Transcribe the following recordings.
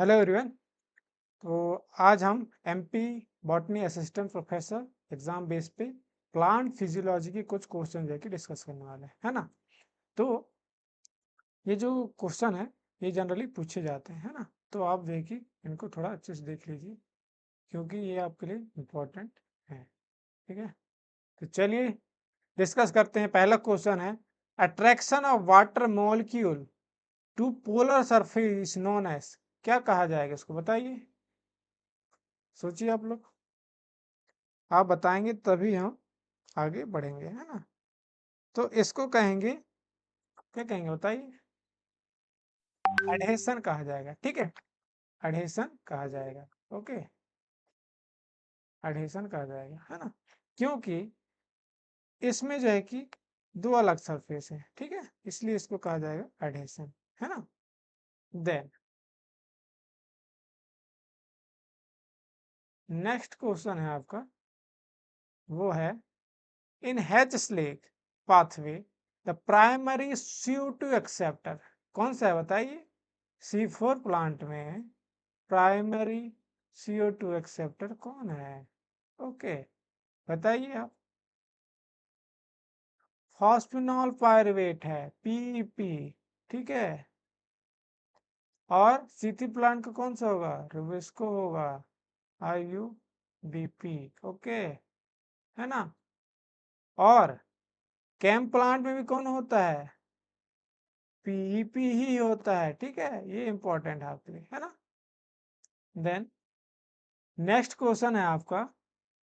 Hello everyone. तो आज हम MP botany assistant professor exam base पे प्लांट फिजियोलॉजी के कुछ क्वेश्चन जो है कि डिस्कस करने वाले हैं, है ना। तो ये जो क्वेश्चन है ये जनरली पूछे जाते हैं, है ना। तो आप देखिए इनको थोड़ा अच्छे से देख लीजिए क्योंकि ये आपके लिए इम्पोर्टेंट है। ठीक है, तो चलिए डिस्कस करते हैं। पहला क्वेश्चन है, attraction of water molecule to polar surface known as, क्या कहा जाएगा इसको बताइए। सोचिए आप लोग, आप बताएंगे तभी हम आगे बढ़ेंगे, है ना। तो इसको कहेंगे, क्या कहेंगे बताइए। एडहेशन कहा जाएगा, ठीक है। एडहेशन कहा जाएगा, ओके। एडहेशन कहा जाएगा, है ना। क्योंकि इसमें जो है कि दो अलग सरफेस है, ठीक है, इसलिए इसको कहा जाएगा एडहेशन, है ना। देन नेक्स्ट क्वेश्चन है आपका, वो है, in Hatch Slack pathway the primary CO2 acceptor कौन सा है बताइए। C4 प्लांट में प्राइमरी CO2 एक्सेप्टर कौन है, ओके, बताइए आप। फॉस्फेनॉल पायरुवेट है, PEP, ठीक है। और सीथी प्लांट का कौन सा होगा, रुबिस्को होगा, IUBP, ओके, है ना। और कैम प्लांट में भी कौन होता है, PEP ही होता है, ठीक है। ये इंपॉर्टेंट है आपके लिए, है ना। देन नेक्स्ट क्वेश्चन है आपका,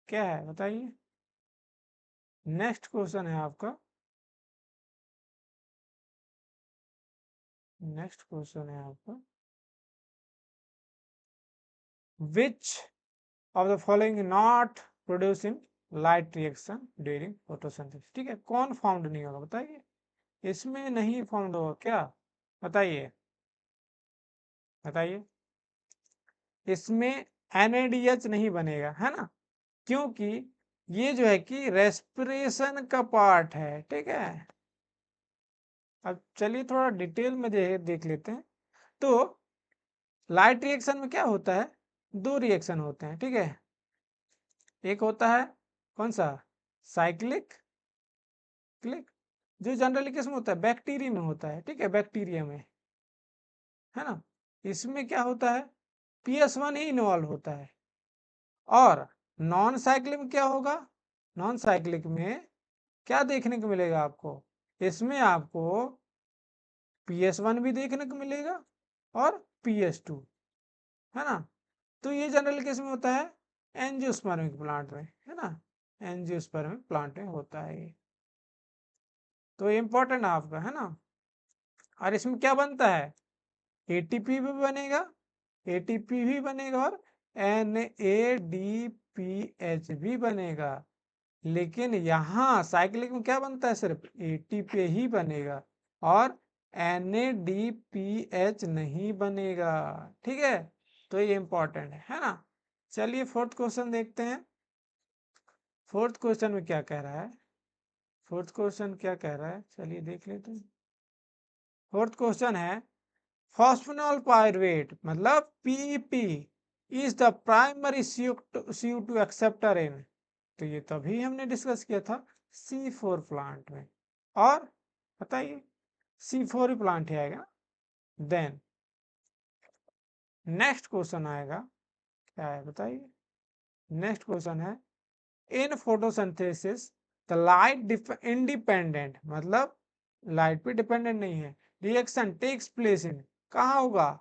क्या है बताइए। नेक्स्ट क्वेश्चन है आपका, नेक्स्ट क्वेश्चन है आपका, which of the following not producing light reaction during photosynthesis, ठीक है। कौन फाउंड नहीं होगा बताइए, इसमें नहीं फाउंड होगा क्या, बताइए बताइए। इसमें NADH नहीं बनेगा, है ना, क्योंकि ये जो है कि रेस्पिरेशन का पार्ट है, ठीक है। अब चलिए थोड़ा डिटेल में देख लेते हैं। तो लाइट रिएक्शन में क्या होता है, दो रिएक्शन होते हैं, ठीक है। एक होता है कौन सा, साइक्लिक क्लिक, जो जनरली किसमें होता है, बैक्टीरिया में होता है, ठीक है, बैक्टीरिया में, है ना। इसमें क्या होता है, PS1 ही इन्वॉल्व होता है। और नॉन साइक्लिक में क्या होगा, नॉन साइक्लिक में क्या देखने को मिलेगा आपको, इसमें आपको PS1 भी देखने को मिलेगा और PS2, है ना। तो ये जनरली किस में होता है, एंजियोस्पर्मिक प्लांट में, है ना, एंजियोस्पर्मिक प्लांट में होता है ये। तो इम्पोर्टेंट आपका, है ना। और इसमें क्या बनता है, ATP भी बनेगा, ATP भी बनेगा और NADPH भी बनेगा। लेकिन यहाँ साइक्लिक में क्या बनता है, सिर्फ ATP ही बनेगा और NADPH नहीं बनेगा, ठीक है। तो ये इंपॉर्टेंट है ना। चलिए फोर्थ क्वेश्चन देखते हैं। फोर्थ क्वेश्चन में क्या कह रहा है, फोर्थ क्वेश्चन क्या कह रहा है, चलिए देख लेते हैं। फोर्थ क्वेश्चन है, फॉस्फेनॉल पायरुवेट मतलब PEP is the primary CO2 acceptor in, तो ये तभी हमने डिस्कस किया था C4 प्लांट में। और बताइए, C4 ही प्लांट ही आएगा। देन नेक्स्ट क्वेश्चन आएगा, क्या है बताइए। नेक्स्ट क्वेश्चन है, in photosynthesis the light independent मतलब लाइट पे डिपेंडेंट नहीं है, रिएक्शन टेक्स प्लेस इन, कहाँ होगा,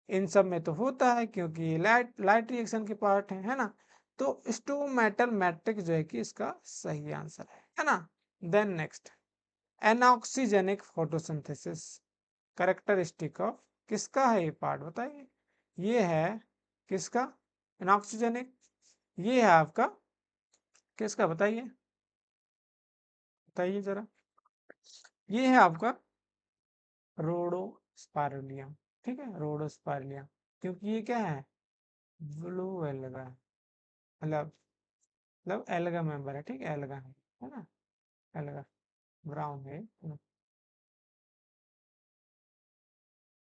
इन सब में तो होता है क्योंकि ये लाइट लाइट रिएक्शन के पार्ट है ना। तो स्टोमेटल मैट्रिक्स जो है कि इसका सही आंसर है ना। Then next, anoxygenic photosynthesis characteristic of, किसका है ये पार्ट बताइए। ये है किसका, एनऑक्सीजेनिक, ये है आपका किसका बताइए, बताइए जरा। ये है आपका रोडोस्पाइरलियम, ठीक है, रोडोस्पाइरलियम, क्योंकि ये क्या है, ब्लू एल्गा, मतलब एल्गा मेंबर है, ठीक है, एल्गा है ना, एल्गा ब्राउन है,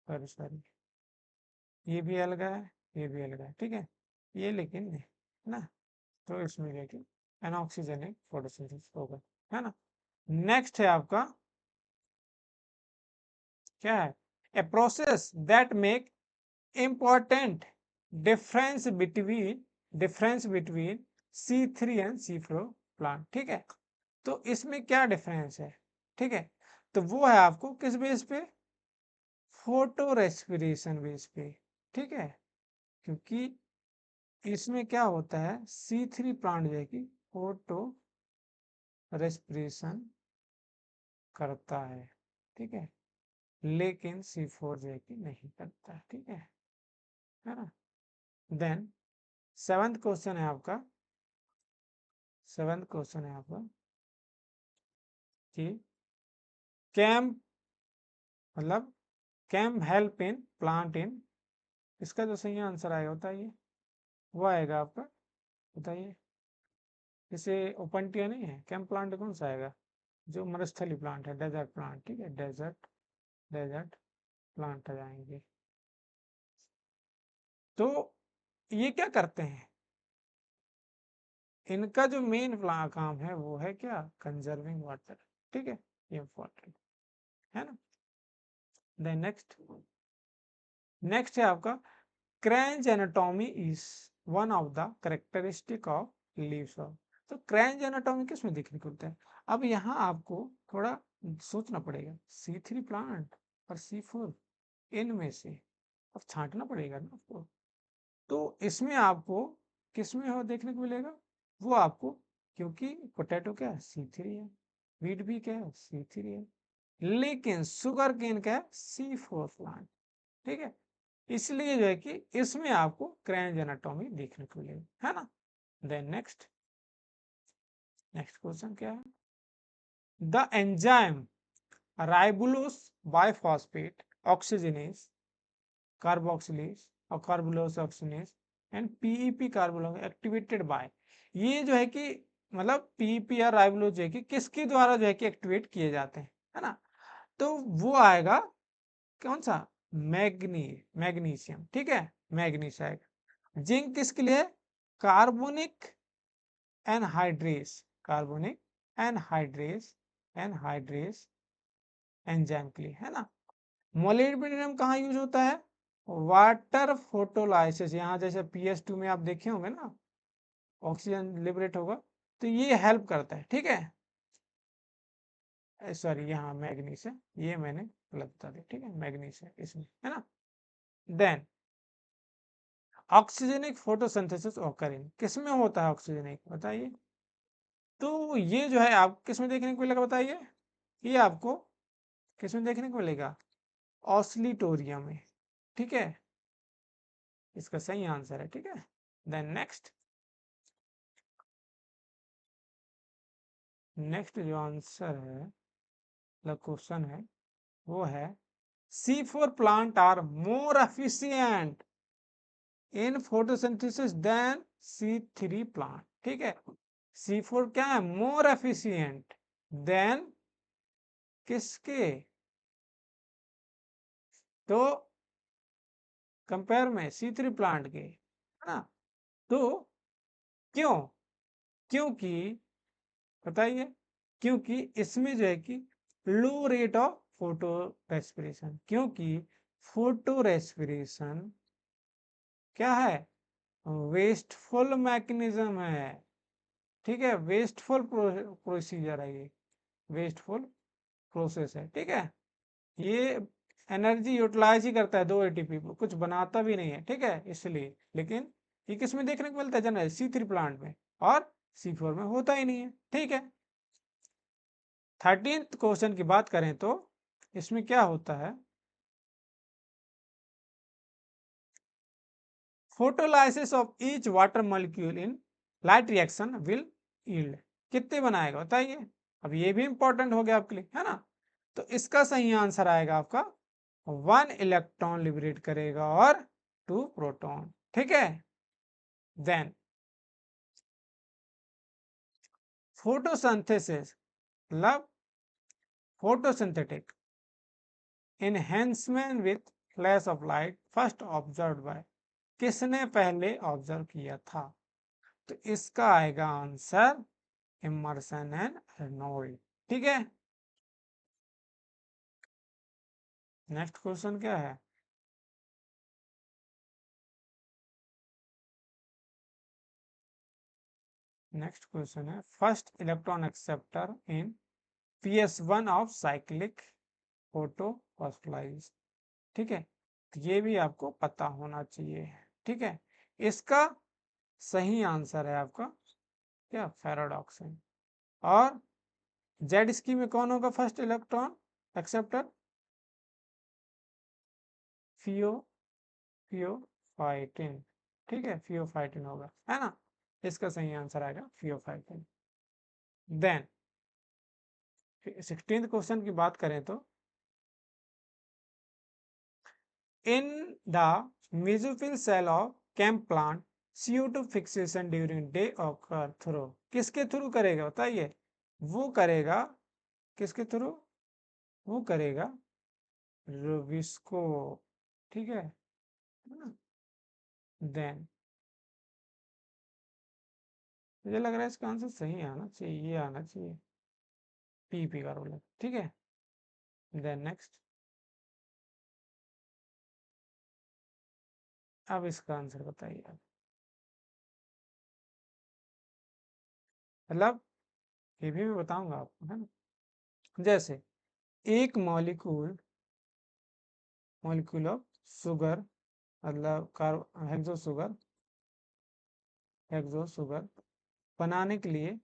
सॉरी सॉरी। ये भी अलग है, ये भी अलग है, ठीक है, ये लेकिन नहीं है ना, तो इसमें लेकिन एनऑक्सीजनिक फोटोसिंथेसिस होगा, है ना। नेक्स्ट है आपका क्या है, a process that make important difference between C3 and C4 plant, ठीक है। तो इसमें क्या डिफरेंस है, ठीक है, तो वो है आपको किस बेस पे, फोटो रेस्पिरेशन बेस पे, ठीक है, क्योंकि इसमें क्या होता है, C3 प्लांट जो है कि फोटो रेस्पिरेशन करता है, ठीक है, लेकिन C4 जो है कि नहीं करता है, ठीक है ना। देन सेवंथ क्वेश्चन है आपका, सेवंथ क्वेश्चन है आपका कि कैम मतलब CAM help in plant in, इसका जो सही आंसर आएगा बताइए, वो आएगा आपका, बताइए, जैसे ओपनटिया नहीं है, कैम प्लांट कौन सा आएगा, जो मरुस्थली प्लांट है, डेजर्ट प्लांट, ठीक है, डेजर्ट डेजर्ट प्लांट आ जाएंगे। तो ये क्या करते हैं, इनका जो मेन काम है वो है क्या, कंजर्विंग वाटर, ठीक है, ये इंपॉर्टेंट है ना। देन नेक्स्ट है आपका Kranz anatomy is one of the characteristic of leaves of, तो क्रैंच एनाटॉमी किस में देखने को मिलता है, अब यहाँ आपको थोड़ा सोचना पड़ेगा, C3 प्लांट और C4 इनमें से अब छांटना पड़ेगा ना आपको, तो इसमें आपको किस में हो देखने को मिलेगा, वो आपको, क्योंकि पोटैटो क्या है C3 है, वीट भी क्या है C3 है, लेकिन शुगर केन का है C4 प्लांट, ठीक है, इसलिए जो है कि इसमें आपको क्रैंच एनाटॉमी देखने को मिलेगा, है ना। देन नेक्स्ट क्वेश्चन क्या है, the enzyme ribulose bisphosphate oxygenase carboxylase और carboxylase oxygenase and PEP carboxylase activated by, ये जो है कि मतलब पीईपी या राइबोलोस जो है कि किसके द्वारा जो है कि एक्टिवेट किए जाते हैं, है ना, तो वो आएगा कौन सा, मैग्नीशियम, ठीक है, मैग्नीशियम आएगा। जिंक किसके लिए, carbonic anhydrase, carbonic anhydrase anhydrase enzyme के लिए, है ना। मोलिब्डेनम कहाँ यूज होता है, वाटर फोटोलाइसिस, यहाँ जैसे PS2 में आप देखे होंगे ना, ऑक्सीजन लिबरेट होगा, तो ये हेल्प करता है, ठीक है, सॉरी यहाँ मैग्नीस है, ये मैंने गलत बता दिया, ठीक है, मैग्नीस है इसमें, है ना। देन ऑक्सीजनिक फोटोसिंथेसिस ऑकरिंग किसमें होता है, ऑक्सीजनिक बताइए, तो ये जो है आप किसमें देखने को मिलेगा बताइए, ये आपको किसमें देखने को मिलेगा, ऑस्लिटोरियम में, ठीक है, इसका सही आंसर है, ठीक है। देन नेक्स्ट जो आंसर है, मतलब क्वेश्चन है, वो है C4 plant are more efficient in photosynthesis than C3 plant, ठीक है, C4 क्या है, मोर एफिशिएंट देन किसके, तो कंपेयर में C3 प्लांट के, है ना, तो क्यों, क्योंकि बताइए, क्योंकि इसमें जो है कि लो रेट ऑफ फोटो रेस्पिरेशन, क्योंकि फोटो रेस्पिरेशन क्या है, वेस्टफुल मैकेनिज्म है, ठीक है, वेस्टफुल प्रोसीजर है, ये वेस्टफुल प्रोसेस है, ठीक है, ये एनर्जी यूटिलाइज ही करता है 2 ATP को, कुछ बनाता भी नहीं है, ठीक है, इसलिए, लेकिन ये किस में देखने को मिलता है जनरल, C3 प्लांट में, और C4 में होता ही नहीं है, ठीक है। 13th क्वेश्चन की बात करें तो इसमें क्या होता है, photolysis of each water molecule in light reaction will yield, कितने बनाएगा बताइए, अब ये भी इंपॉर्टेंट हो गया आपके लिए, है ना, तो इसका सही आंसर आएगा आपका 1 इलेक्ट्रॉन लिबरेट करेगा और 2 प्रोटॉन, ठीक है। देन फोटोसिंथेसिस मतलब photosynthetic enhancement with flash of light first observe by, किसने पहले ऑब्जर्व किया था? तो इसका आएगा आंसर इमर्सन एंड अर्नोल्ड। ठीक है, नेक्स्ट क्वेश्चन क्या है? नेक्स्ट क्वेश्चन है first electron acceptor in PS1 of cyclic photophosphorylation. ठीक है, तो ये भी आपको पता होना चाहिए। ठीक है, इसका सही आंसर है आपका क्या, फेराडॉक्सिन। और जेड स्की में कौन होगा फर्स्ट इलेक्ट्रॉन एक्सेप्टर? फियो फियोफाइटिन। ठीक है, फियोफाइटिन होगा, है ना? इसका सही आंसर आएगा फियोफाइटिन। देन 16th क्वेश्चन की बात करें तो in the mesophyll cell of कैम्प plant CO2 fixation during day occur through, किसके थ्रू करेगा बताइए? वो करेगा किसके थ्रू? वो करेगा रुबिस्को। ठीक है, देन मुझे लग रहा है इसका आंसर सही आना चाहिए, ये आना चाहिए, पी का रोल है। ठीक है, देन नेक्स्ट, अब इसका आंसर बताइए आप। मतलब ये भी मैं बताऊंगा आपको, है ना? जैसे एक मॉलिक्यूल मॉलिक्यूल ऑफ शुगर, मतलब हेक्सो शुगर, हेक्सो शुगर बनाने के लिए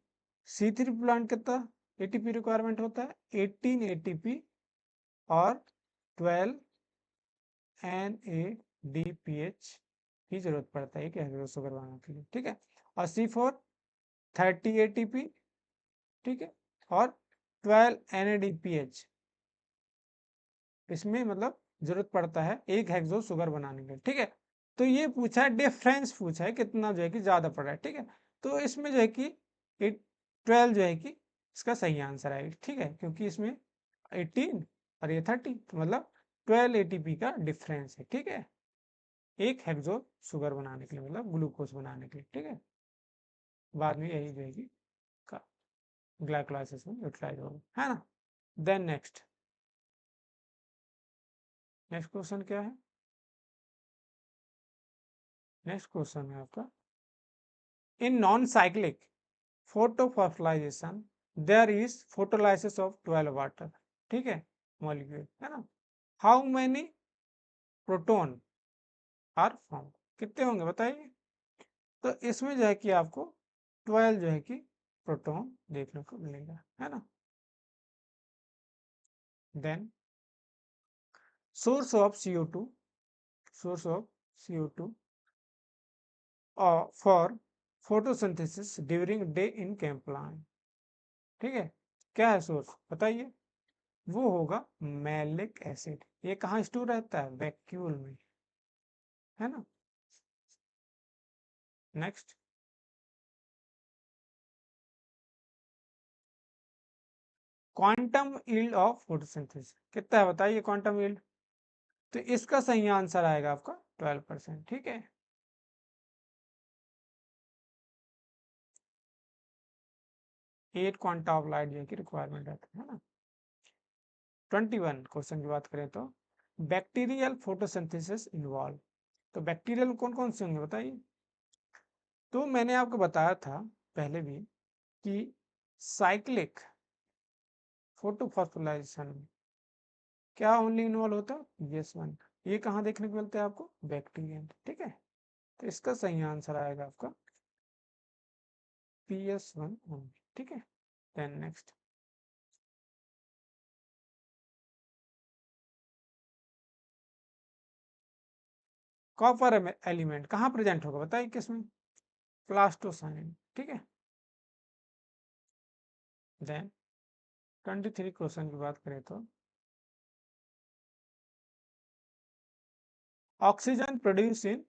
C3 प्लांट कितना ATP रिक्वायरमेंट होता है? 18 ATP और 12 NADPH की जरूरत पड़ता है कि हेक्सो शुगर बनाने के लिए। ठीक है, और C4 30 ATP, ठीक है, और 12 NADPH इसमें मतलब जरूरत पड़ता है एक हेक्सो शुगर बनाने के लिए। ठीक है, तो ये पूछा है डिफरेंस, पूछा है कितना जो है कि ज्यादा पड़ रहा है। ठीक है, तो इसमें जो है कि 12 जो है कि इसका सही आंसर है। ठीक है, क्योंकि इसमें 18 और ये 30, तो मतलब 12 ATP का डिफरेंस है। ठीक है, एक हेक्सो शुगर बनाने के लिए, मतलब ग्लूकोज बनाने के लिए। ठीक है, बाद में यही जो है कि ग्लाइकोलाइसिस में यूटिलाइज होगा, है ना? देन नेक्स्ट नेक्स्ट क्वेश्चन क्या है? नेक्स्ट क्वेश्चन है आपका in non cyclic photofossilization there is photolysis of 12 water, ठीक है, मॉलिक्यूल, है ना? How many proton are form, कितने होंगे बताइए? तो इसमें जो है कि आपको 12 जो है कि प्रोटोन देखने को मिलेगा, है ना? Then source of CO2, source of CO2 for photosynthesis during day in कैंप प्लांट। ठीक है, क्या है सोर्स बताइए? वो होगा मैलिक एसिड। ये कहाँ स्टोर रहता है? वैक्यूल में, है ना? Next quantum yield of photosynthesis कितना है बताइए? क्वांटम यील्ड, तो इसका सही आंसर आएगा आपका 12%। ठीक है, 8 क्वांटा ऑफ लाइट जो है कि रिक्वायरमेंट रहता है ना? 21 क्वेश्चन की बात करें तो बैक्टीरियल फोटोसिंथेसिस इन्वॉल्व, तो बैक्टीरियल कौन कौन से होंगे बताइए? तो मैंने आपको बताया था पहले भी कि साइक्लिक फोटोफॉस्फोराइलेशन क्या ओनली इन्वॉल्व होता है? PS1। ये कहाँ देखने को मिलता है आपको? बैक्टीरिया। ठीक है, तो इसका सही आंसर आएगा आपका PS1 ओनली। ठीक है, देन नेक्स्ट कॉपर एलिमेंट कहाँ प्रेजेंट होगा बताइए? किसमें? प्लास्टोसाइन। ठीक है, देन 23 क्वेश्चन की बात करें तो oxygen produce in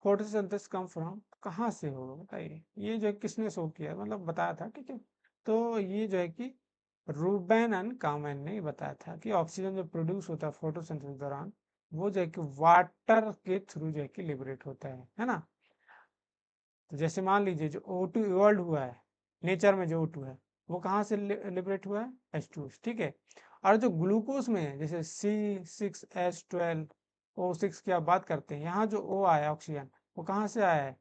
photosynthesis come from, कहाँ से होगा बताइए? ये जो किसने शो किया, मतलब बताया था। ठीक है, तो ये जो है कि रूबेन एंड कामेन ने बताया था कि ऑक्सीजन जो प्रोड्यूस होता है फोटोसिंथेसिस दौरान वो जो है कि वाटर के थ्रू जो है कि लिबरेट होता है ना। तो जैसे मान लीजिए जो O2 इवॉल्व हुआ है नेचर में, जो O2 है वो कहाँ से लिबरेट हुआ है, H2, ठीक है। और जो ग्लूकोज में है जैसे C6H12O6 की आप बात करते हैं, यहाँ जो O आया ऑक्सीजन, वो कहाँ से आया है,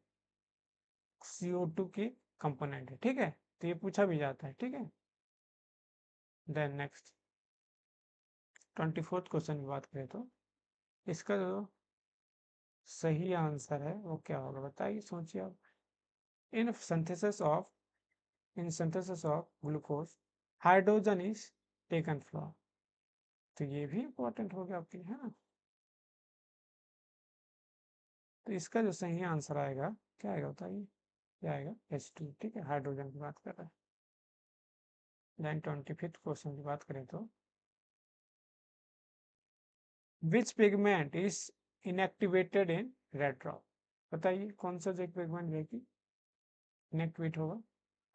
CO2 की कंपोनेंट है, ठीक है। तो ये पूछा भी जाता है, ठीक है। देन नेक्स्ट 24th क्वेश्चन की बात करें तो इसका जो सही आंसर है वो क्या होगा, बताइए, सोचिए आप। In synthesis of in synthesis of glucose hydrogen is taken from, तो ये भी इंपॉर्टेंट हो गया आपके लिए, है ना। तो इसका जो सही आंसर आएगा क्या आएगा, बताइए, क्या आएगा, H2, ठीक है, हाइड्रोजन की बात कर रहा है। देन 25th क्वेश्चन की बात करें तो which pigment is inactivated in red drop, बताइए कौन सा जो पिगमेंट है कि इनएक्टिवेट होगा,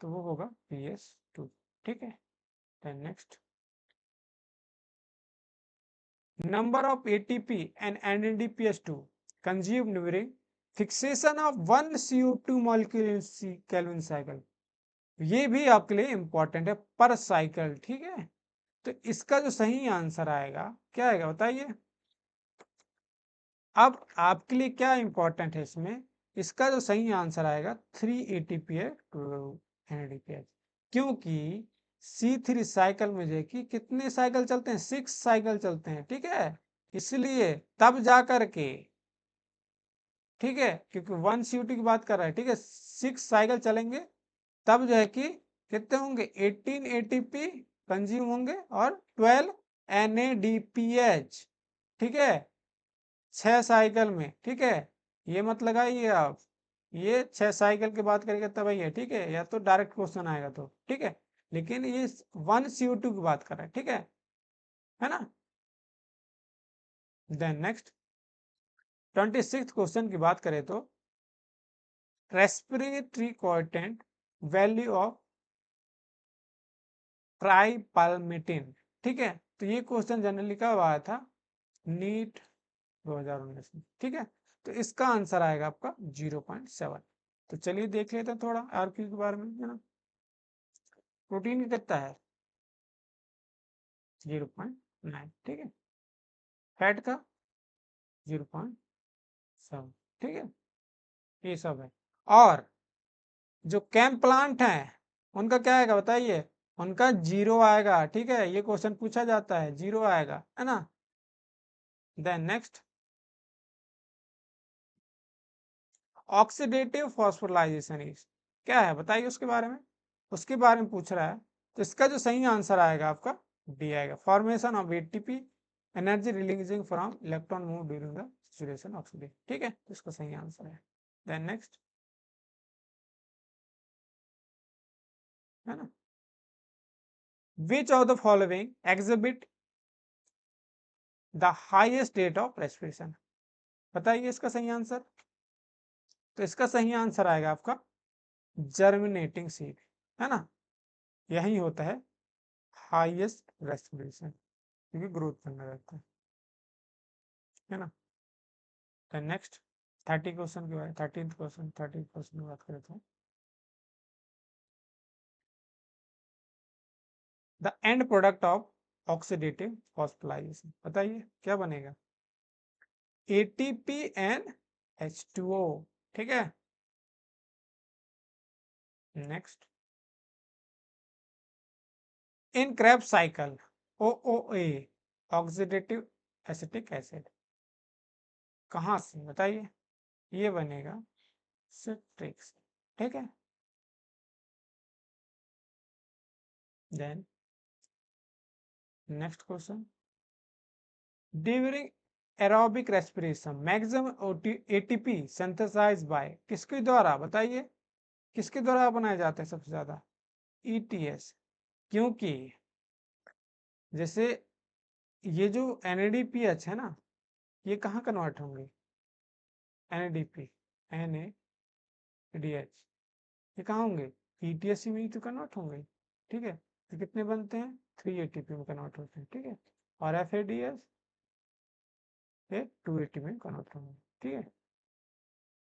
तो वो होगा PS2, ठीक है। Then next, number of ATP and NADPH2 consumed during fixation of one CO2 molecule in Kelvin cycle, ये भी आपके लिए इंपॉर्टेंट है, पर साइकिल, ठीक है। तो इसका जो सही आंसर आएगा क्या आएगा, बताइए। अब आपके लिए क्या इंपॉर्टेंट है इसमें, इसका जो सही आंसर आएगा 3 ATP है टू NADPH, क्योंकि C3 साइकिल में जो है कि कितने साइकिल चलते हैं, 6 साइकिल चलते हैं, ठीक है। इसलिए तब जा करके, ठीक है, क्योंकि 1 CO2 की बात कर रहा है, ठीक है, 6 साइकिल चलेंगे तब जो है कि कितने होंगे, 18 ATP कंज्यूम होंगे और 12 NADPH, ठीक है, 6 साइकिल में, ठीक है। ये मत लगाइए आप, ये 6 साइकिल की बात करेंगे तब ही है, ठीक है, या तो डायरेक्ट क्वेश्चन आएगा तो, ठीक है। लेकिन ये 1 CO2 की बात कर रहा है ना। देन नेक्स्ट 26th क्वेश्चन की बात करें तो रेस्पिरेटरी कोएटेंट वैल्यू ऑफ ट्राइपाल्मिटिन, ठीक है। तो ये क्वेश्चन जनरली कब आया था, नीट 2019 में, ठीक है। तो इसका आंसर आएगा आपका 0.7। तो चलिए देख लेते हैं थोड़ा आरक्यू के बारे में, है ना। प्रोटीन कितना है, 0.9, ठीक है। फैट का 0.7, ठीक है। ये सब है। और जो कैम प्लांट है उनका क्या आएगा, बताइए, उनका 0 आएगा, ठीक है। ये क्वेश्चन पूछा जाता है, 0 आएगा, है ना। Then next oxidative phosphorylation is, क्या है बताइए उसके बारे में, उसके बारे में पूछ रहा है। तो इसका जो सही आंसर आएगा आपका डी आएगा, formation of ATP, energy releasing from electron move during the saturation oxidation, ठीक है। तो इसका सही आंसर है। देन नेक्स्ट, है ना, which of the following exhibit the highest rate of respiration, बताइए इसका सही आंसर। तो इसका सही आंसर आएगा आपका जर्मिनेटिंग सीड, है ना। यही होता है हाईएस्ट रेस्पिरेशन, क्योंकि ग्रोथ करना रहता है ना। देन नेक्स्ट 30 क्वेश्चन की बात, 30 क्वेश्चन की बात करें तो the end product of oxidative phosphorylation, बताइए क्या बनेगा, ATP एंड H2O, ठीक है। Next, in Krebs cycle OOA oxidative acetic acid कहाँ से, बताइए, ये बनेगा सिट्रिक से, ठीक है। Then next question, during aerobic respiration maximum ATP synthesize by किसके द्वारा, बताइए, किसके द्वारा बनाया जाता है सबसे ज्यादा, ETS, क्योंकि जैसे ये जो NADPH है ना, ये कहाँ कन्वर्ट होंगे, NADP NADH, ये कहाँ होंगे, ETS में ही तो कन्वर्ट होंगे, ठीक है। तो कितने बनते हैं, 3 ATP में कन्वर्ट होते हैं, ठीक है। और FADS ये 280 में कन्वर्ट होंगे, ठीक है।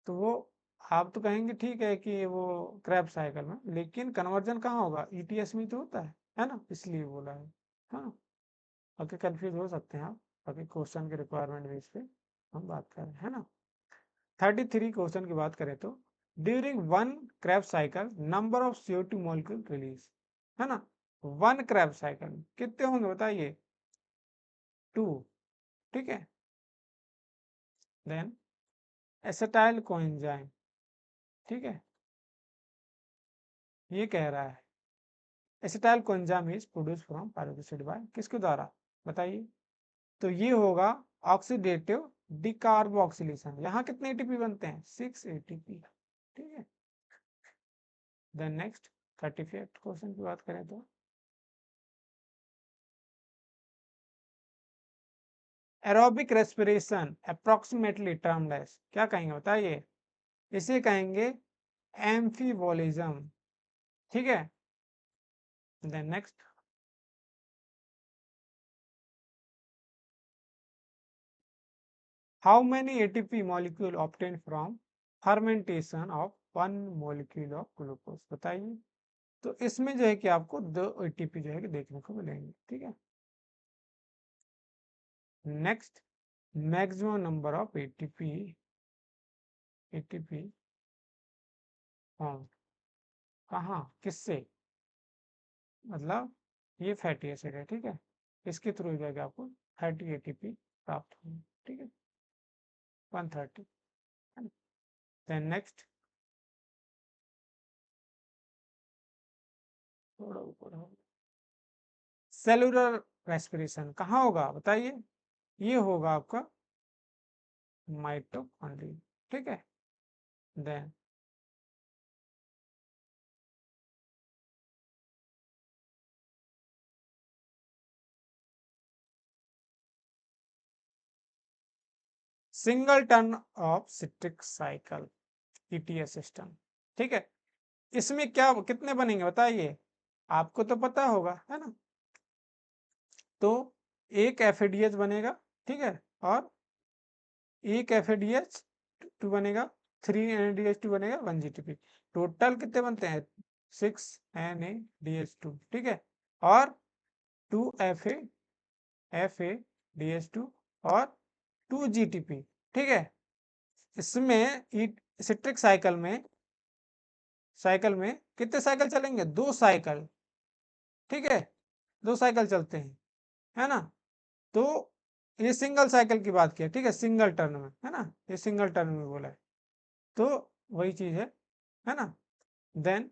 तो वो आप तो कहेंगे ठीक है कि वो क्रैब साइकिल में, लेकिन कन्वर्जन कहाँ होगा, ईटीएस में तो होता है ना, इसलिए बोला है। हाँ, ओके, कंफ्यूज हो सकते हैं आप, बाकी क्वेश्चन के रिक्वायरमेंट बेस पे हम बात कर रहे हैं, है ना। 33 क्वेश्चन की बात करें तो during one Krebs cycle number of CO2 molecule release, है ना। वन क्रैब साइकिल कितने होंगे बताइए, 2, ठीक है। देन एसिटाइल कोएंजाइम, ठीक है, ये कह रहा है acetyl coenzyme is produce from pyruvate acid by किसके द्वारा, बताइए। तो ये होगा ऑक्सीडेटिव डिकार्बोक्सिलेशन। यहाँ कितने एटीपी बनते हैं, 6 एटीपी, ठीक है। देन नेक्स्ट 35th क्वेश्चन की बात करें तो aerobic respiration approximately termed as, क्या कहेंगे बताइए, इसे कहेंगे एम्फीबोलिज्म, ठीक है। Then next how many ATP molecule obtain from fermentation of one molecule of glucose, बताइए। तो इसमें जो है कि आपको 2 एटीपी जो है कि देखने को मिलेंगे, ठीक है। Next maximum number of ATP, ATP कहाँ किससे, मतलब ये फैटी एसिड है, ठीक है, इसके थ्रू जाके आपको 30 एटीपी प्राप्त होंगे, ठीक है, 130। देन नेक्स्ट थोड़ा ऊपर हो, सेलुलर रेस्पिरेशन कहाँ होगा बताइए, ये होगा आपका माइटोकॉन्ड्रिया, ठीक है। Then single turn of citric cycle ETS system, ठीक है। इसमें क्या कितने बनेंगे बताइए, आपको तो पता होगा, है ना। तो एक एफएडीएच बनेगा, ठीक है, और एक एफएडीएच 2 बनेगा, 3 NADH2 बनेगा, 1 GTP, टोटल कितने बनते हैं 6 NADH2, ठीक है, और 2 FADH2 और 2 GTP, ठीक है। इसमें सिट्रिक साइकिल में कितने साइकिल चलेंगे, 2 साइकिल, ठीक है, 2 साइकिल चलते हैं, है ना। तो ये सिंगल साइकिल की बात किया, ठीक है, सिंगल टर्न में, है ना, ये सिंगल टर्न में बोला है, तो वही चीज है ना। Then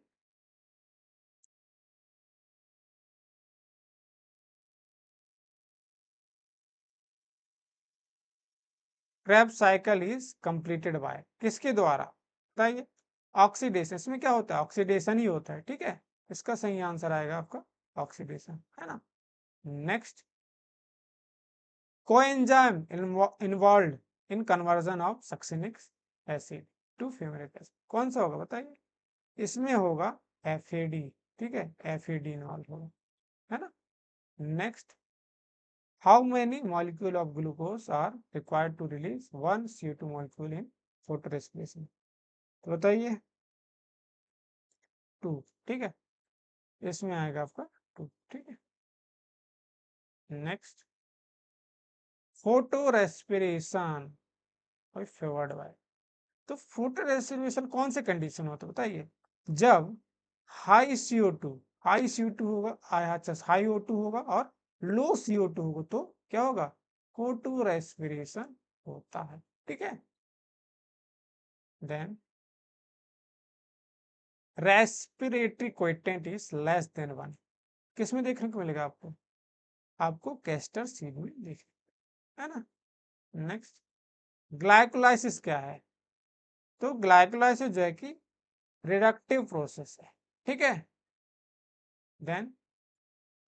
Krebs cycle is completed by किसके द्वारा बताइए, ऑक्सीडेशन। इसमें क्या होता है, ऑक्सीडेशन ही होता है, ठीक है, इसका सही आंसर आएगा आपका ऑक्सीडेशन, है ना। Next coenzyme involve in conversion of succinic acid to fumaric acid, कौन सा होगा बताइए, इसमें होगा FAD, ठीक है, FAD इन्वॉल्व होगा, है ना। Next how many molecule of glucose are required to release one CO2 molecule in photorespiration, तो बताइए 2, ठीक है, इसमें आएगा आपका 2, ठीक है। Next photorespiration favoured by, तो फोटो रेस्पिरेशन कौन से कंडीशन होता है बताइए, जब हाई CO2 होगा, अच्छा हाई O2 होगा और लो CO2 होगा, तो क्या होगा, फोटो रेस्पिरेशन होता है, ठीक है। Then respiratory quotient is less than 1, किसमें देखने को मिलेगा आपको, आपको कैस्टर सीड में देखने, है ना। नेक्स्ट ग्लाइकोलाइसिस क्या है, तो ग्लाइकोलाइसिस जो है कि रिडक्टिव प्रोसेस है, ठीक है। Then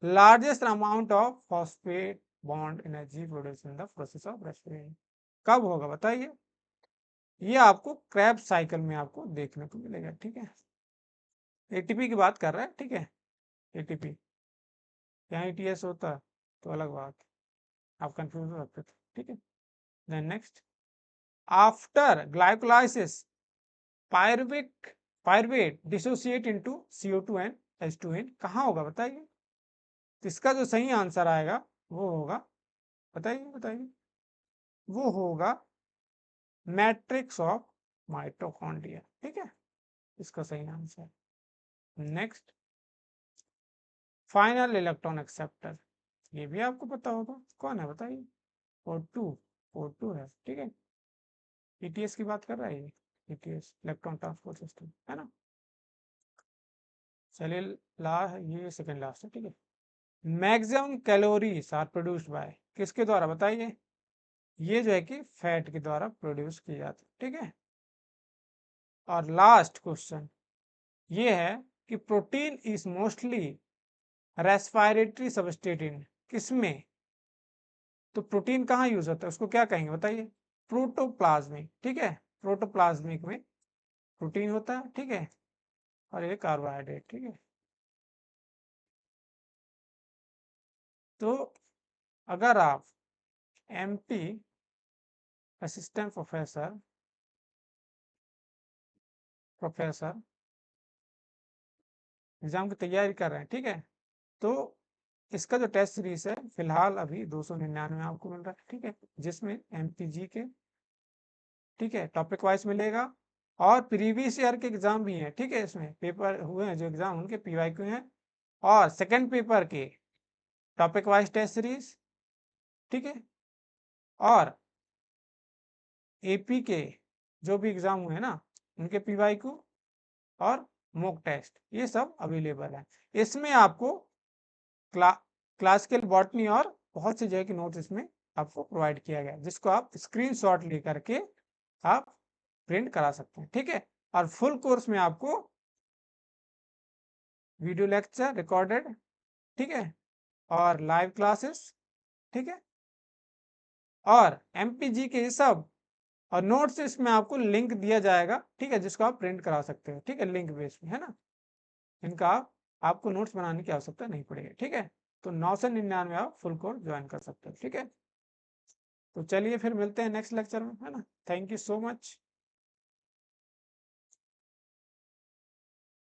largest amount of phosphate bond energy produce in the process of respiration कब होगा बताइए, ये आपको क्रैब साइकिल में आपको देखने को मिलेगा, ठीक है। एटीपी की बात कर रहे हैं, ठीक है, एटीपी, यहाँ ETS होता तो अलग बात, आप कंफ्यूज हो सकते थे, ठीक है। Then next, after glycolysis pyruvate dissociate into CO2 and H2N कहाँ होगा बताइए। तो इसका जो सही आंसर आएगा वो होगा, बताइए बताइए, वो होगा मैट्रिक्स ऑफ माइटोकॉन्ड्रिया। ठीक है, इसका सही answer. Next, final electron acceptor, ये भी आपको पता होगा कौन है बताइए। O2 है। ठीक है, ETS की बात कर रहा है ये, ETS इलेक्ट्रॉन ट्रांसपोर्ट सिस्टम है ना। चलिए ये सेकंड लास्ट है। ठीक है, maximum calories are produced by, किसके द्वारा बताइए। ये जो है कि फैट के द्वारा प्रोड्यूस की जाती है। ठीक है, और लास्ट क्वेश्चन ये है कि protein is mostly respiratory substrate in, किसमें। तो प्रोटीन कहाँ यूज होता है उसको क्या कहेंगे बताइए, प्रोटोप्लाज्मिक। ठीक है, प्रोटोप्लाज्मिक में प्रोटीन होता है। ठीक है, और ये कार्बोहाइड्रेट। ठीक है, तो अगर आप MP असिस्टेंट प्रोफेसर एग्जाम की तैयारी कर रहे हैं, ठीक है, तो इसका जो टेस्ट सीरीज है फिलहाल अभी 299 आपको मिल रहा है। ठीक है, जिसमें MPG के, ठीक है, टॉपिक वाइज मिलेगा, और प्रीवियस ईयर के एग्जाम भी हैं। ठीक है, इसमें पेपर हुए हैं जो एग्जाम उनके PYQ हैं, और सेकंड पेपर के टॉपिक वाइज टेस्ट सीरीज। ठीक है, और AP के जो भी एग्जाम हुए हैं ना उनके PYQ और मॉक टेस्ट, ये सब अवेलेबल है। इसमें आपको क्ला क्लासिकल बॉटनी और बहुत से जो है कि नोट्स इसमें आपको प्रोवाइड किया गया है, जिसको आप स्क्रीनशॉट लेकर के आप प्रिंट करा सकते हैं। ठीक है, और फुल कोर्स में आपको वीडियो लेक्चर रिकॉर्डेड, ठीक है, और लाइव क्लासेस, ठीक है, और MPG के सब और नोट्स इसमें आपको लिंक दिया जाएगा। ठीक है, जिसको आप प्रिंट करा सकते हो। ठीक है, लिंक बेस में है ना, इनका आपको नोट्स बनाने की आवश्यकता नहीं पड़ेगी। ठीक है, तो 999 आप फुल कोर्स ज्वाइन कर सकते हो। ठीक है, तो चलिए फिर मिलते हैं नेक्स्ट लेक्चर में, है ना। Thank you so much.